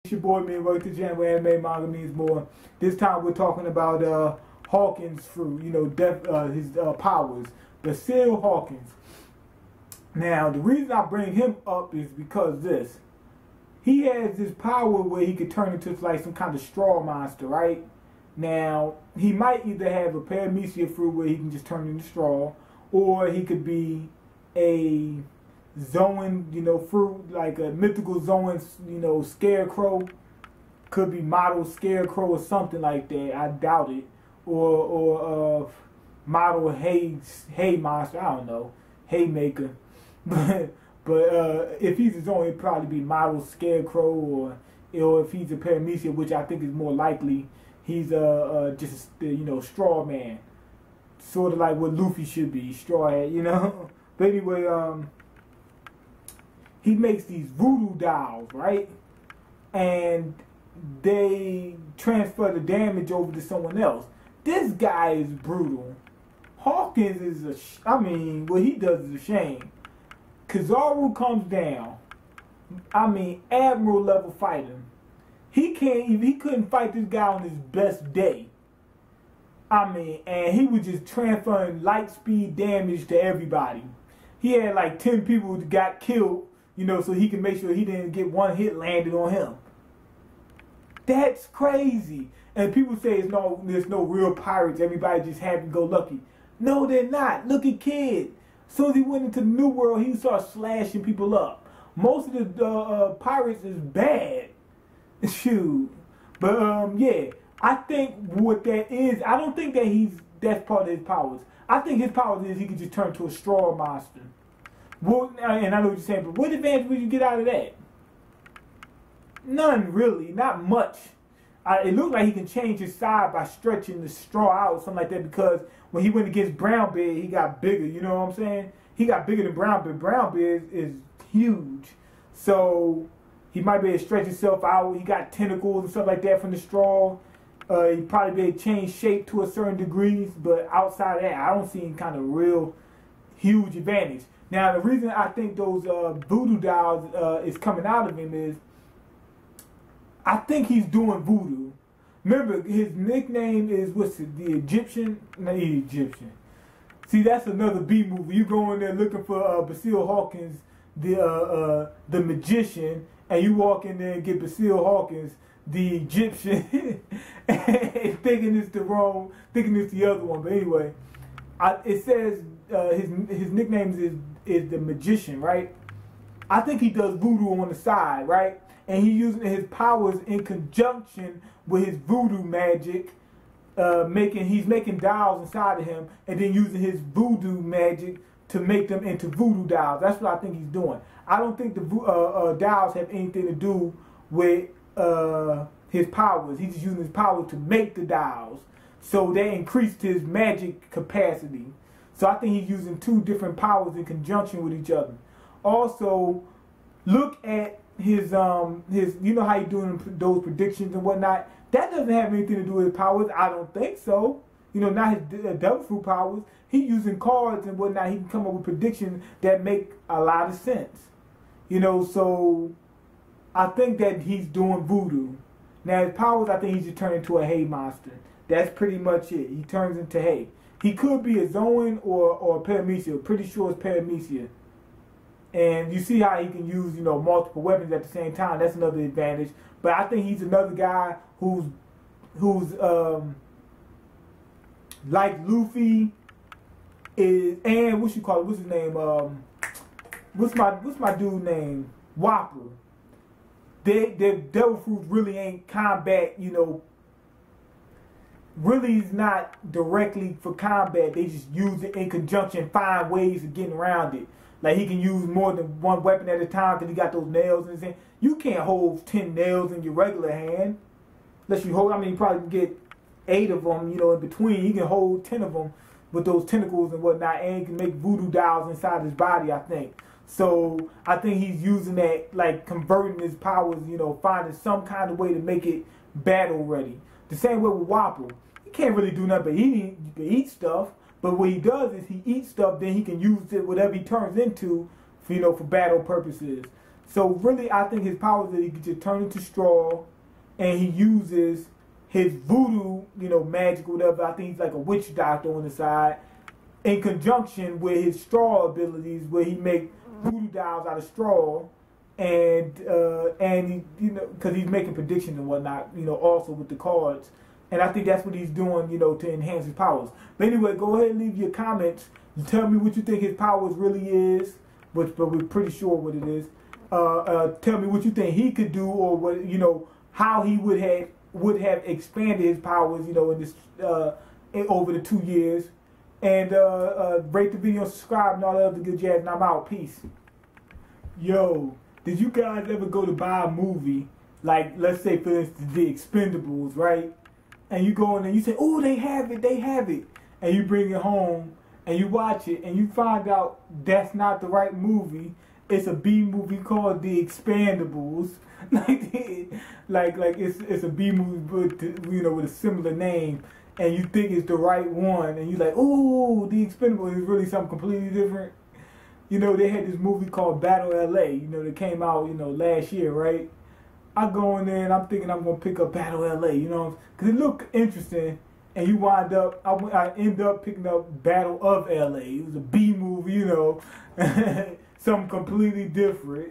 It's your boy, man. Welcome to the channel where anime, manga means more. This time we're talking about Hawkins' fruit, his powers. Basil Hawkins. Now, the reason I bring him up is because he has this power where he could turn into like some kind of straw monster, right? Now, he might either have a paramecia fruit where he can just turn into straw, or he could be a Zoan, fruit, like a mythical Zoan, scarecrow. Could be model scarecrow or something like that. I doubt it. Or model hay monster. I don't know, haymaker. but if he's his own, it'd probably be model scarecrow, or if he's a paramecia, which I think is more likely, he's just straw man, sort of like what Luffy should be, straw hat, But anyway, he makes these voodoo dolls, right? And they transfer the damage over to someone else. This guy is brutal. Hawkins is what he does is a shame. Kizaru comes down. Admiral level fighter. He couldn't fight this guy on his best day. And he was just transferring light speed damage to everybody. He had like 10 people who got killed, so he can make sure he didn't get one hit landed on him. That's crazy. And people say there's no real pirates. Everybody just happy-go-lucky. No, they're not. Look at Kid. As soon as he went into the New World, he started slashing people up. Most of the pirates is bad. Shoot. But, yeah. I think what that is, I don't think that's part of his powers. I think his powers is he can just turn to a straw monster. Well, and I know what you're saying, but what advantage would you get out of that? None, really. Not much. It looked like he can change his size by stretching the straw out or something like that, because when he went against Brown Beard, he got bigger, you know what I'm saying? He got bigger than Brown Beard. Brown Beard is huge. So he might be able to stretch himself out. He got tentacles and stuff like that from the straw. He probably be able to change shape to a certain degree, but outside of that, I don't see any kind of real huge advantage. Now, the reason I think those voodoo dolls is coming out of him is I think he's doing voodoo. Remember, his nickname is, the Egyptian? Not the Egyptian. See, that's another B movie. You go in there looking for Basil Hawkins, the magician, and you walk in there and get Basil Hawkins, the Egyptian, and thinking it's the other one. But anyway, it says his nickname is the magician, right? I think he does voodoo on the side, right? And he's using his powers in conjunction with his voodoo magic. He's making dolls inside of him, and then using his voodoo magic to make them into voodoo dolls. That's what I think he's doing. I don't think the dolls have anything to do with his powers. He's just using his powers to make the dolls. So they increased his magic capacity. So I think he's using two different powers in conjunction with each other. Also, look at his how he's doing those predictions and whatnot. That doesn't have anything to do with his powers. I don't think so. Not his devil fruit powers. He's using cards and whatnot. He can come up with predictions that make a lot of sense. So I think that he's doing voodoo. Now his powers, I think he's just turned into a hay monster. That's pretty much it. He turns into hay. He could be a Zoan or a paramecia. Pretty sure it's paramecia. And you see how he can use, multiple weapons at the same time. That's another advantage. But I think he's another guy who's like Luffy is, and what's his name? What's my dude name? Whopper. Their devil fruits really ain't combat, really is not directly for combat. They just use it in conjunction, find ways of getting around it. Like he can use more than one weapon at a time because he got those nails in his hand. You can't hold 10 nails in your regular hand. Unless you hold, you probably can get 8 of them, in between. He can hold 10 of them with those tentacles and whatnot, and he can make voodoo dolls inside his body, I think. So I think he's using that, like converting his powers, finding some kind of way to make it battle ready. The same way with Whopper. He can't really do nothing but eat stuff. But what he does is he eats stuff, then he can use it, whatever he turns into, for battle purposes. So really, I think his power is that he can just turn into straw, and he uses his voodoo, magic or whatever. I think he's like a witch doctor on the side, in conjunction with his straw abilities, where he make voodoo dolls out of straw, and he, because he's making predictions and whatnot, also with the cards. And I think that's what he's doing, to enhance his powers. But anyway, go ahead and leave your comments. Tell me what you think his powers really is, but we're pretty sure what it is. Tell me what you think he could do, or what how he would have expanded his powers, in this over the 2 years. And rate the video, subscribe, and all the other good jazz. And I'm out. Peace. Yo, did you guys ever go to buy a movie, like let's say for instance The Expendables, right? And you go in and you say, oh, they have it, and you bring it home and you watch it and you find out that's not the right movie. It's a B movie called The Expendables. like it's a B movie, but with a similar name, and you think it's the right one, and you're like, oh, The Expendables is really something completely different. They had this movie called Battle LA, that came out, last year, right? I go in there and I'm thinking I'm gonna pick up Battle LA, because it looked interesting, and I end up picking up Battle of LA. It was a B movie, something completely different.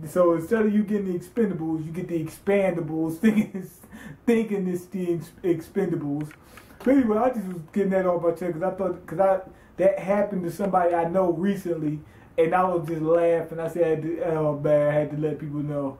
So instead of you getting The Expendables, you get The Expandables, thinking it's The Expendables. But anyway, I just was getting that off my chest because that happened to somebody I know recently, and I was just laughing. I said, oh man, I had to let people know.